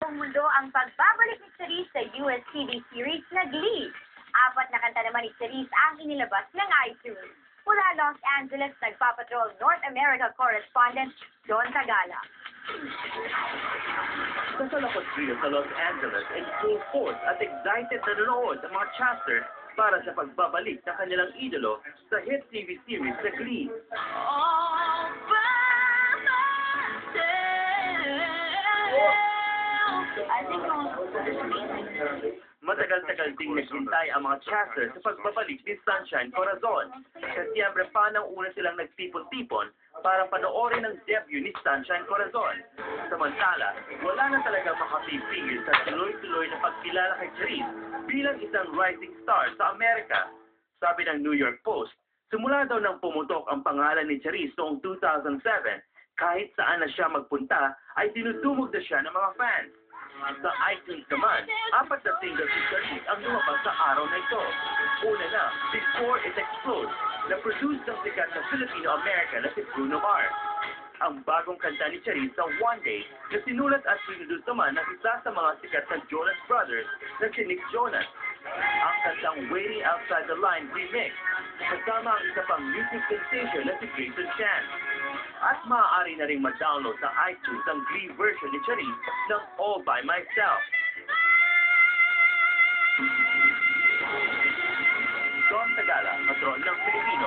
buong mundo ang pagbabalik ni Charisse sa US TV series na Glee. 4 na kanta naman ni Charisse ang inilabas ng iTunes. Mula Los Angeles, nagpapatrol North America correspondent Don Tagala. Nasalakot sila sa Los Angeles in full force at excited na nanonood ang mga chasters para sa pagbabalik ng kanilang idolo sa hit TV series na Glee. Matagal-tagal ding naghintay ang mga chasters sa pagbabalik ni Sunshine Corazon. Sa Siyempre pa nang una silang nagtipon-tipon para panoorin ang debut ni Sunshine Corazon. Samantala, wala na talaga makapipigil sa tuloy-tuloy na pagkilala kay Charisse bilang isang rising star sa Amerika. Sabi ng New York Post, simula daw nang pumutok ang pangalan ni Charisse noong 2007, kahit saan na siya magpunta ay dinudumog na siya ng mga fans. Sa iTunes naman, 4 na single si Charisse ang lumabas sa araw na ito. Una na, Before It Explodes, na produce ng sikat na Filipino-American na si Bruno Mars. Ang bagong kanta ni Charisse sa One Day na sinulat at produce naman ng isa sa mga sikat na Jonas Brothers na si Nick Jonas. Ang kantang Waiting Outside the Line remix, kasama ang isa pang music sensation na si Grayson Chan. At maaari na rin ma-download sa iTunes ang Glee version ni Charisse ng All By Myself. Don Tagala, patron ng Filipino